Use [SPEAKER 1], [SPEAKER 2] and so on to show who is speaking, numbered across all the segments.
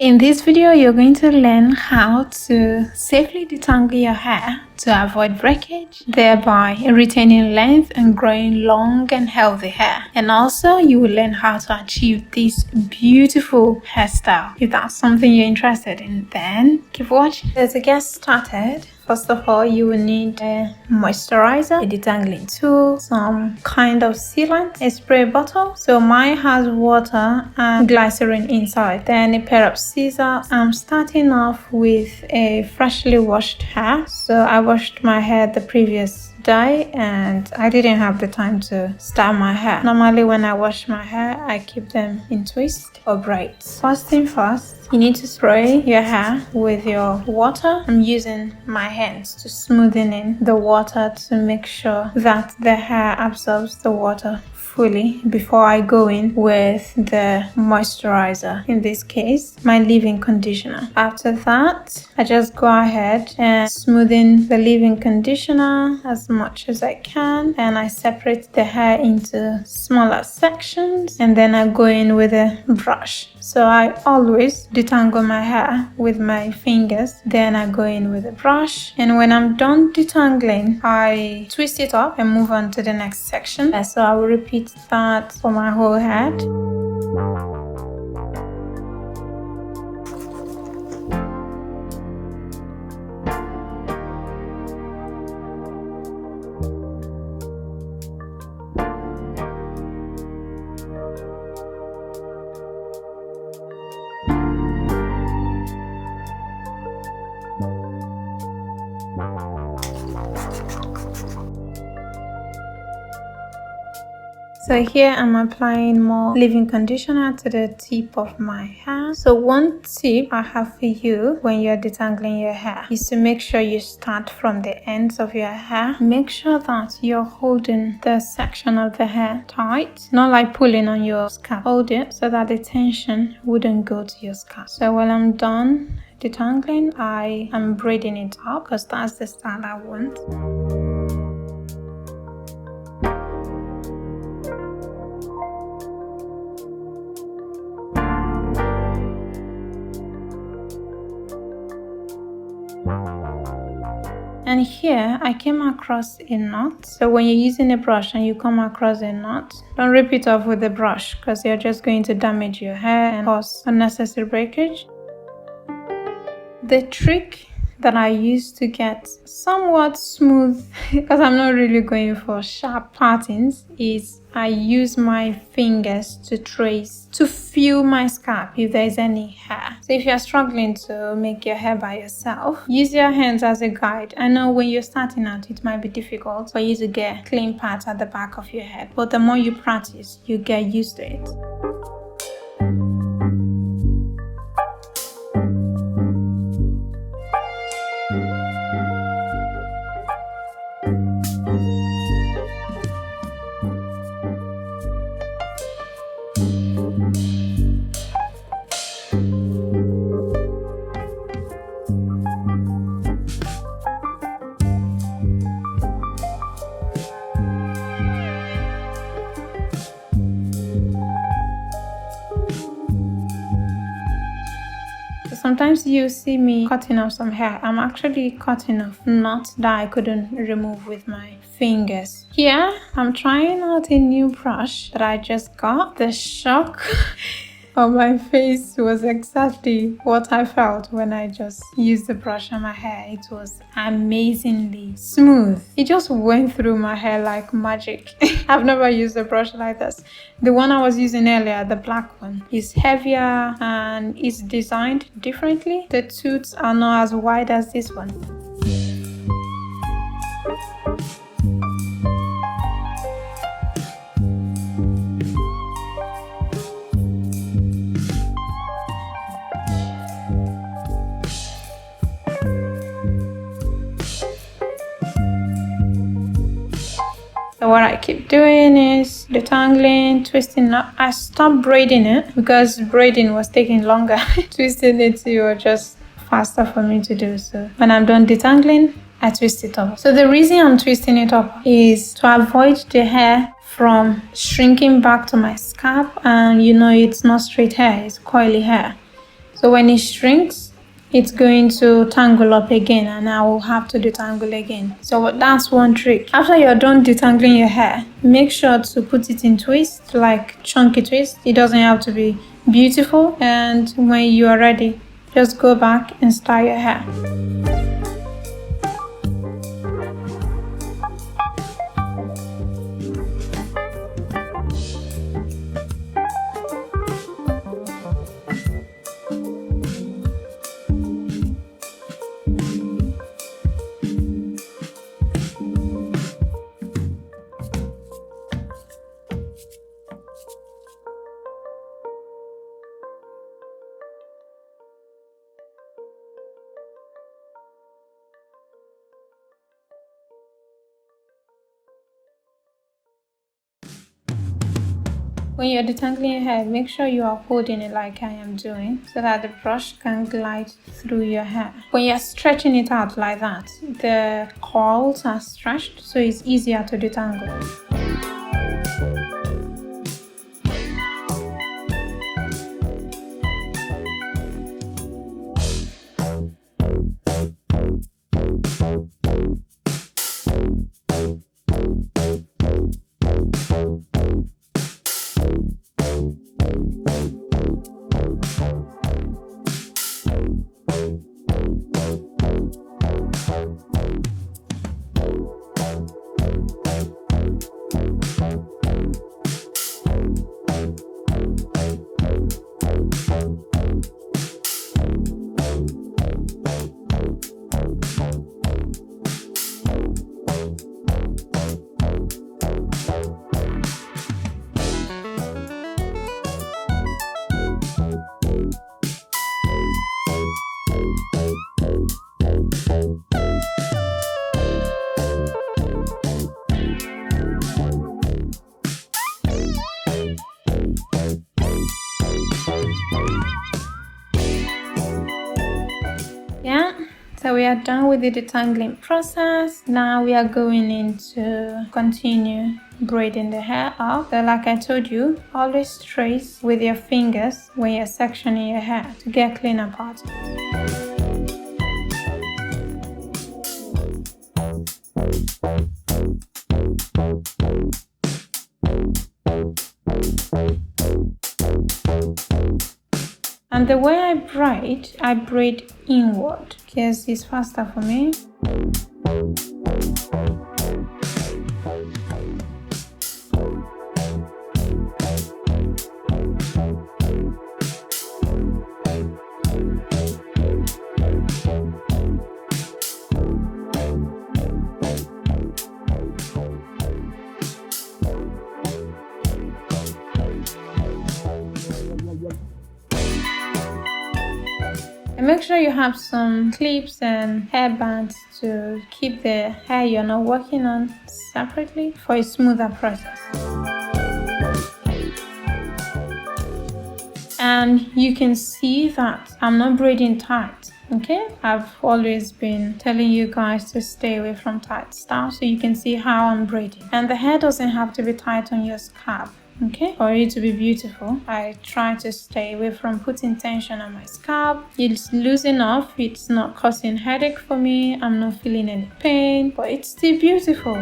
[SPEAKER 1] In this video, you're going to learn how to safely detangle your hair to avoid breakage, thereby retaining length and growing long and healthy hair. And also, you will learn how to achieve this beautiful hairstyle. If that's something you're interested in, then keep watching. So to get started, first of all, you will need a moisturizer, a detangling tool, some kind of sealant, a spray bottle. So mine has water and glycerin inside. Then a pair of scissors. I'm starting off with a freshly washed hair. So I washed my hair the previous day and I didn't have the time to style my hair. Normally when I wash my hair, I keep them in twist or braids. First thing first, you need to spray your hair with your water. I'm using my hands to smoothen in the water to make sure that the hair absorbs the water fully before I go in with the moisturizer, in this case my leave-in conditioner. After that, I just go ahead and smoothen the leave-in conditioner as much as I can, and I separate the hair into smaller sections, and then I go in with a brush. So I always detangle my hair with my fingers, then I go in with a brush, and when I'm done detangling, I twist it up and move on to the next section. So I will repeat that for my whole head. So here I'm applying more leave-in conditioner to the tip of my hair. So one tip I have for you when you're detangling your hair is to make sure you start from the ends of your hair. Make sure that you're holding the section of the hair tight, not like pulling on your scalp. Hold it so that the tension wouldn't go to your scalp. So when I'm done detangling, I am braiding it up because that's the style I want. And here I came across a knot. So when you're using a brush and you come across a knot, don't rip it off with the brush because you're just going to damage your hair and cause unnecessary breakage. The trick that I use to get somewhat smooth, because I'm not really going for sharp patterns, is I use my fingers to trace, to feel my scalp if there's any hair. So if you're struggling to make your hair by yourself, use your hands as a guide. I know when you're starting out, it might be difficult for you to get clean parts at the back of your head, but the more you practice, you get used to it. Sometimes you see me cutting off some hair. I'm actually cutting off knots that I couldn't remove with my fingers. Here, I'm trying out a new brush that I just got. The shock on my face was exactly what I felt when I just used the brush on my hair. It was amazingly smooth. It just went through my hair like magic. I've never used a brush like this. The one I was using earlier, the black one, is heavier and is designed differently. The tooths are not as wide as this one. So what I keep doing is detangling, twisting up. I stopped braiding it because braiding was taking longer. Twisting it was just faster for me to do. So when I'm done detangling, I twist it up. So the reason I'm twisting it up is to avoid the hair from shrinking back to my scalp, and it's not straight hair, it's coily hair. So when it shrinks, it's going to tangle up again, and I will have to detangle again. So that's one trick. After you're done detangling your hair, make sure to put it in twist, like chunky twist. It doesn't have to be beautiful. And when you are ready, just go back and style your hair. When you're detangling your hair, make sure you are holding it like I am doing so that the brush can glide through your hair. When you're stretching it out like that, the curls are stretched, so it's easier to detangle. So we are done with the detangling process. Now we are going into continue braiding the hair up. So like I told you, always trace with your fingers when you're sectioning your hair to get cleaner parts. And the way I braid inward because it's faster for me. And make sure you have some clips and hair bands to keep the hair you're not working on separately for a smoother process. And you can see that I'm not braiding tight, okay? I've always been telling you guys to stay away from tight stuff, so you can see how I'm braiding. And the hair doesn't have to be tight on your scalp, okay, for it to be beautiful. I try to stay away from putting tension on my scalp. It's loose enough, it's not causing headache for me, I'm not feeling any pain, but it's still beautiful.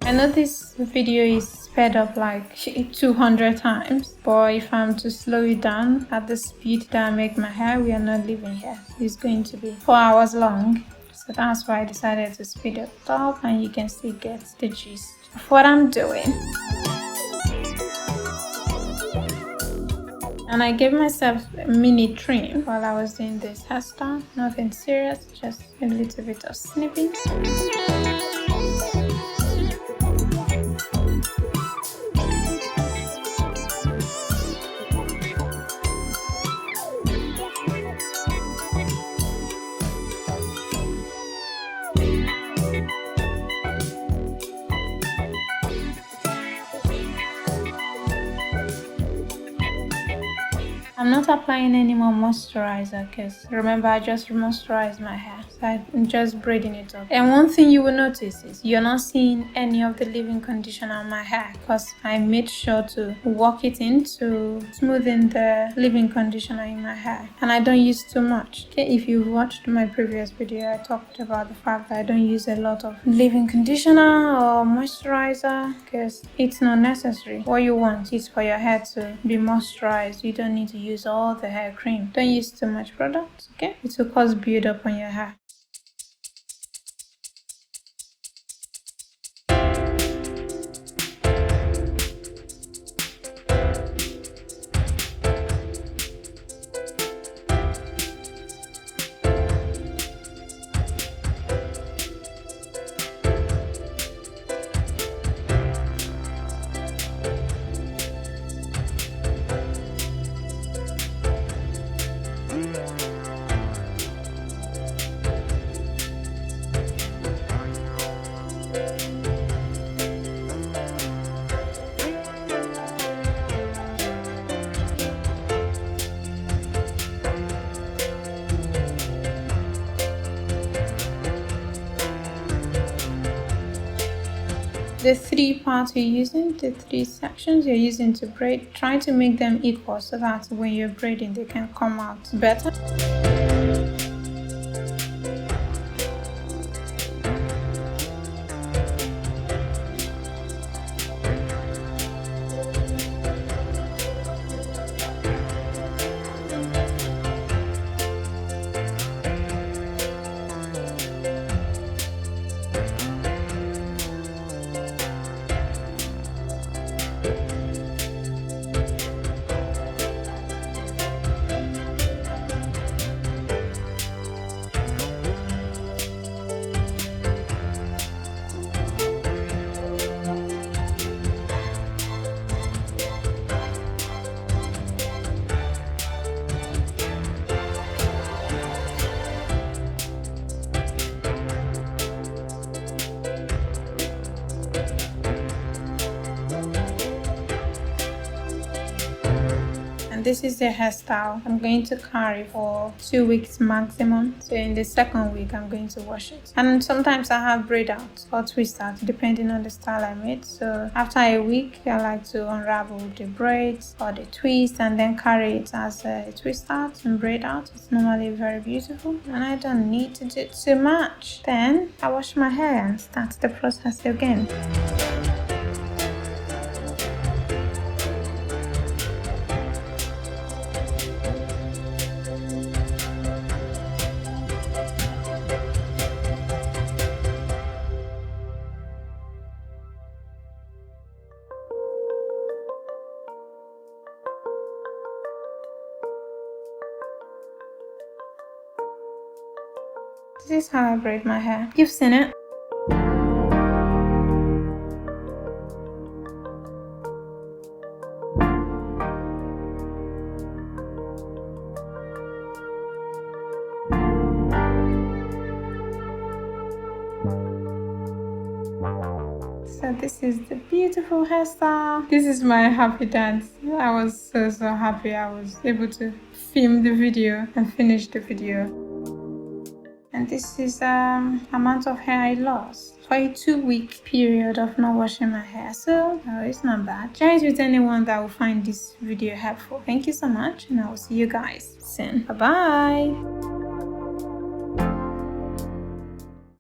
[SPEAKER 1] I know this video is sped up like 200 times, but if I'm to slow it down at the speed that I make my hair, we are not leaving here. It's going to be 4 hours long, so that's why I decided to speed it up and you can still get the gist of what I'm doing. And I gave myself a mini trim while I was doing this hairstyle. Nothing serious, just a little bit of snipping. I'm not applying any more moisturizer because remember I just moisturized my hair, so I'm just braiding it up. And one thing you will notice is you're not seeing any of the leave-in conditioner on my hair because I made sure to work it into smoothing the leave-in conditioner in my hair, and I don't use too much. Okay, if you watched my previous video, I talked about the fact that I don't use a lot of leave-in conditioner or moisturizer because it's not necessary. What you want is for your hair to be moisturized. You don't need to use all the hair cream. Don't use too much product, okay? It will cause build-up on your hair. The 3 parts you're using, the 3 sections you're using to braid, try to make them equal so that when you're braiding they can come out better. This is the hairstyle I'm going to carry for 2 weeks maximum. So in the second week I'm going to wash it, and sometimes I have braid out or twist out depending on the style I made. So after a week I like to unravel the braids or the twist and then carry it as a twist out and braid out. It's normally very beautiful and I don't need to do too much. Then I wash my hair and start the process again. This is how I braid my hair. You've seen it. So this is the beautiful hairstyle. This is my happy dance. I was so happy I was able to film the video and finish the video. And this is amount of hair I lost for a 2-week period of not washing my hair. So it's not bad. Share it with anyone that will find this video helpful. Thank you so much, and I will see you guys soon. Bye bye.